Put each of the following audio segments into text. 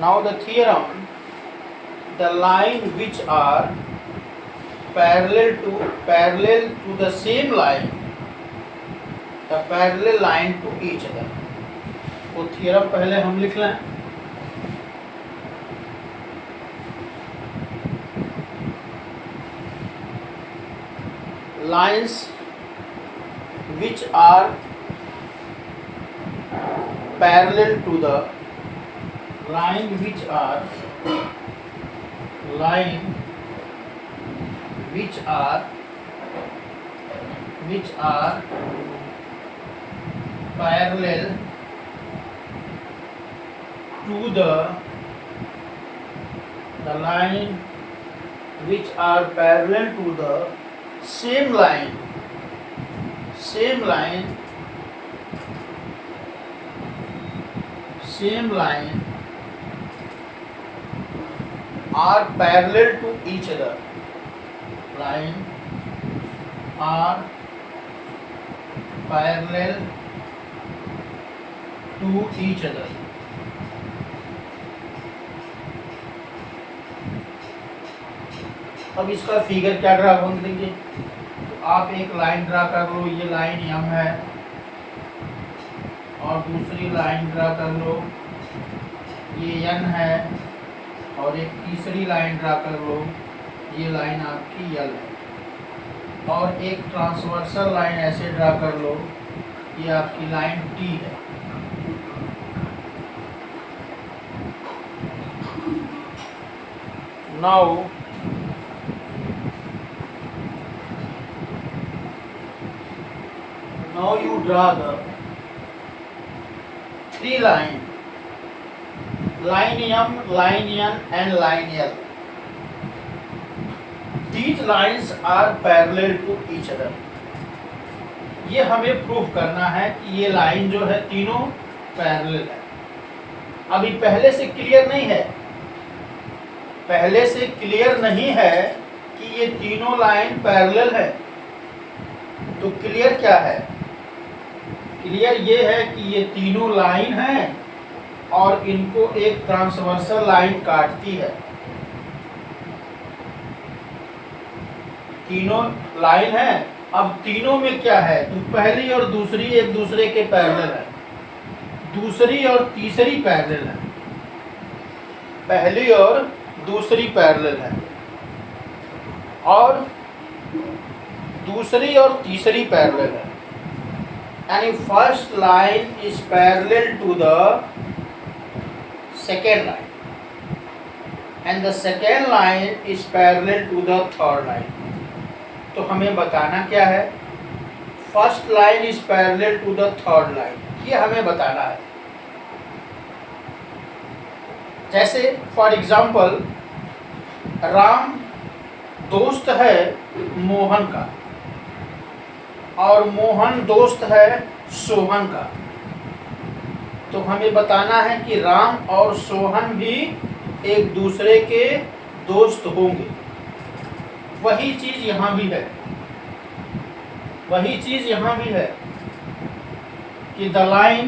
Now the theorem, the line which are parallel to the same line, the parallel line to each other. वो theorem पहले हम लिख लें. Lines which are parallel to the line which are parallel to the line which are parallel to the same line are parallel to each other. Line are parallel to each other. अब इसका figure क्या draw कर देंगे. तो आप एक line draw कर लो, ये लाइन M है, और दूसरी लाइन ड्रा कर लो, ये N है, और एक तीसरी लाइन ड्रा कर लो, ये लाइन आपकी L है, और एक ट्रांसवर्सल लाइन ऐसे ड्रा कर लो, ये आपकी लाइन T है. Now you draw the three line M, line N and line L. These lines are parallel to each other. ये हमें प्रूफ करना है कि ये लाइन जो है तीनों पैरेलल है. अभी पहले से क्लियर नहीं है कि ये तीनों लाइन पैरेलल है. तो क्लियर क्या है? क्लियर ये है कि ये तीनों लाइन हैं और इनको एक ट्रांसवर्सल लाइन काटती है. तीनों लाइन है. अब तीनों में क्या है? तो पहली और दूसरी एक दूसरे के पैरेलल है, दूसरी और तीसरी पैरेलल है, पहली और दूसरी पैरेलल है, और दूसरी और तीसरी पैरेलल है. यानी first line is parallel to the second line and the second line is parallel to the third line. तो हमें बताना क्या है? First line is parallel to the third line, ये हमें बताना है. जैसे फॉर एग्जाम्पल, राम दोस्त है मोहन का और मोहन दोस्त है सोहन का. तो हमें बताना है कि राम और सोहन भी एक दूसरे के दोस्त होंगे. वही चीज यहाँ भी है, कि the line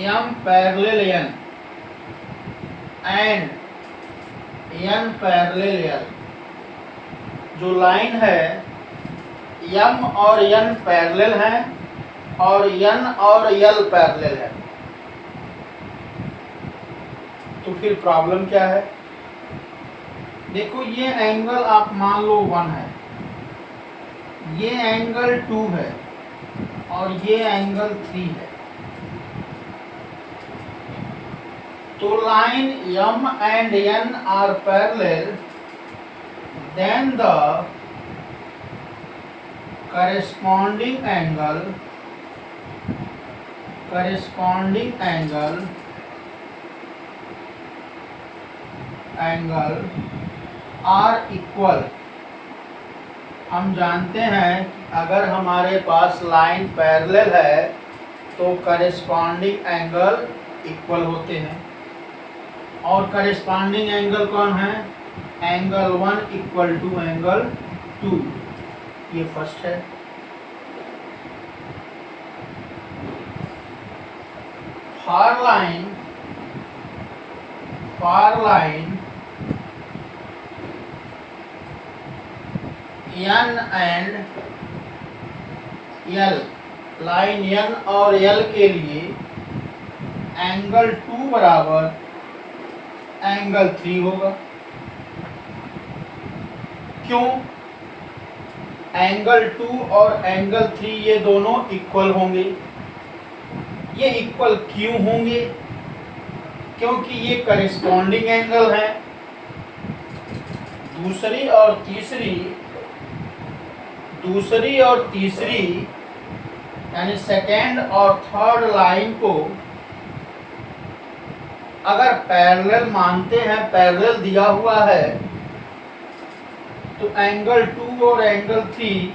M parallel N and N parallel L. जो लाइन है M और N पैरेलल है और N और L पैरेलल है. तो फिर प्रॉब्लम क्या है? देखो, ये एंगल आप मान लो 1 है, ये एंगल 2 है और ये एंगल 3 है. तो line M and N are parallel then the corresponding angle are equal। हम जानते हैं कि अगर हमारे पास लाइन पैरेलल है तो करेस्पॉन्डिंग एंगल इक्वल होते हैं। और करेस्पॉन्डिंग एंगल कौन है? एंगल 1 इक्वल टू एंगल 2, ये फर्स्ट है। For line N and L, line N और L के लिए एंगल 2 बराबर एंगल 3 होगा। क्यों? एंगल 2 और एंगल 3 ये दोनों इक्वल होंगे। ये इक्वल क्यों होंगे? क्योंकि ये करेस्पॉन्डिंग एंगल है। दूसरी और तीसरी यानी सेकेंड और थर्ड लाइन को अगर पैरेलल मानते हैं, पैरेलल दिया हुआ है, तो एंगल 2 और एंगल 3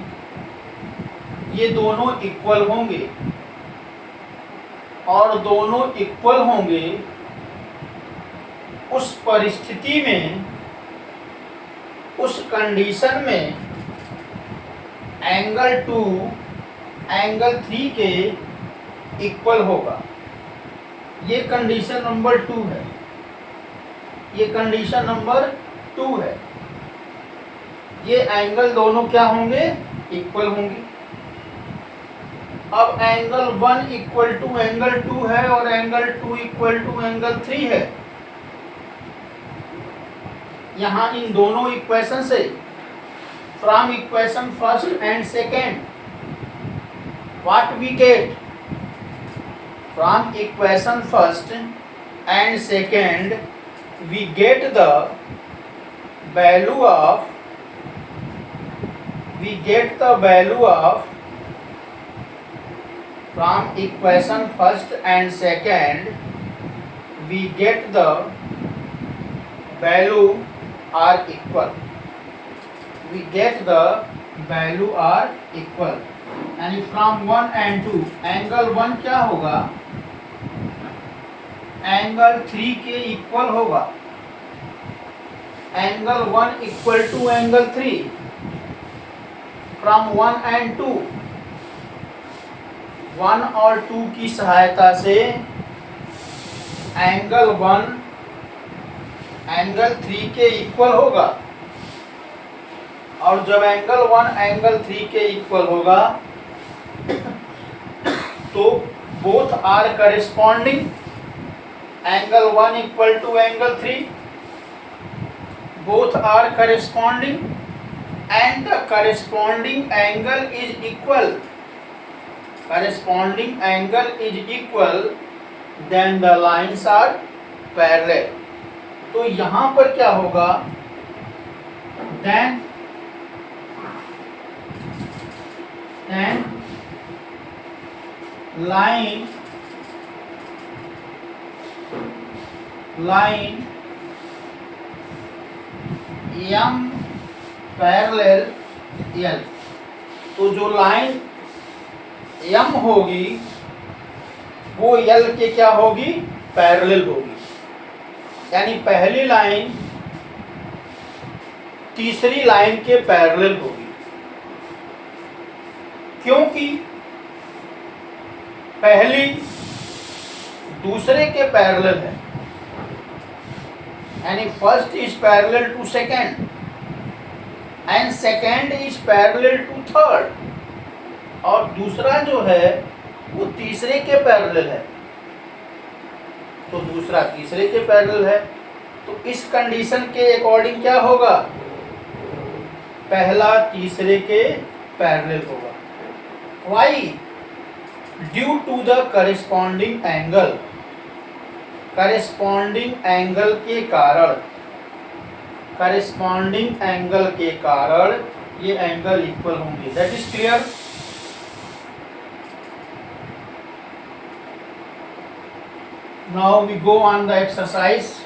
ये दोनों इक्वल होंगे। और दोनों इक्वल होंगे उस परिस्थिति में, उस कंडीशन में एंगल 2 एंगल 3 के इक्वल होगा। ये कंडीशन नंबर 2 है। ये कंडीशन नंबर 2 है। ये एंगल दोनों क्या होंगे? इक्वल होंगे। अब एंगल 1 इक्वल टू एंगल 2 है और एंगल 2 इक्वल टू एंगल 3 है। यहाँ इन दोनों इक्वेशन से, from equation first and second, what we get? From equation first and second we get the value of from equation first and second we get the value are equal, यानी from 1 and 2 angle 1 क्या होगा? Angle 3 के equal होगा। Angle 1 equal to angle 3 from 1 and 2। 1 और 2 की सहायता से angle 1 angle 3 के इक्वल होगा। और जब एंगल 1 एंगल 3 के इक्वल होगा तो both are corresponding. Angle 1 equal to angle 3, both are corresponding and the corresponding angle is equal, then the lines are parallel। तो यहाँ पर क्या होगा? then line M parallel L, तो जो लाइन M होगी वो L के क्या होगी? पैरेलल होगी। यानी पहली लाइन तीसरी लाइन के पैरेलल होगी। क्योंकि पहली दूसरे के पैरेलल है, यानी first is parallel to second and second is parallel to third, और दूसरा जो है वो तीसरे के पैरेलल है, तो दूसरा तीसरे के पैरेलल है। तो इस कंडीशन के अकॉर्डिंग क्या होगा? पहला तीसरे के पैरेलल होगा। Why? Due to the corresponding angle के कारण करेस्पॉन्डिंग एंगल के कारण ये एंगल इक्वल होंगे। That is clear. Now we go on the exercise.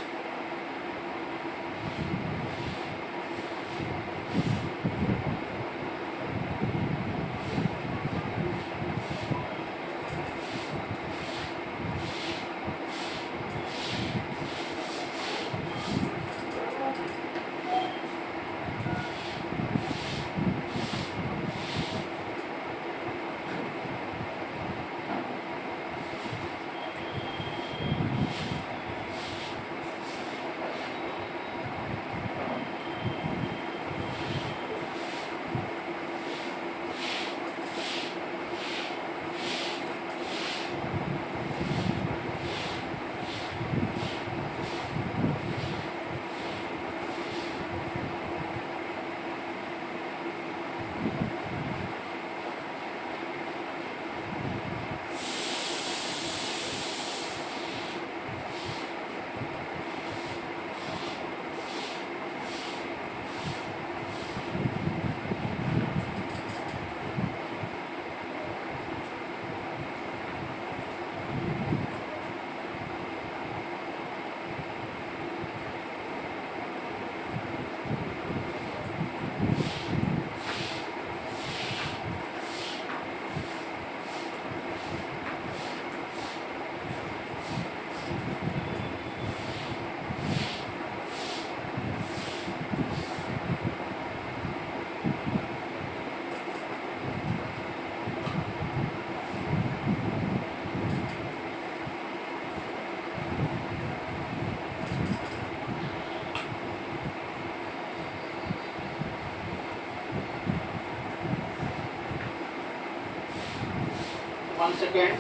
One second.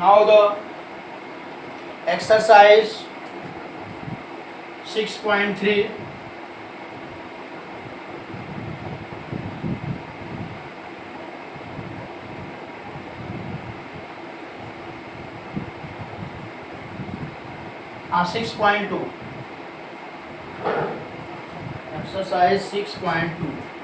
Now the exercise 6.3. हाँ 6.2 exercise 6.2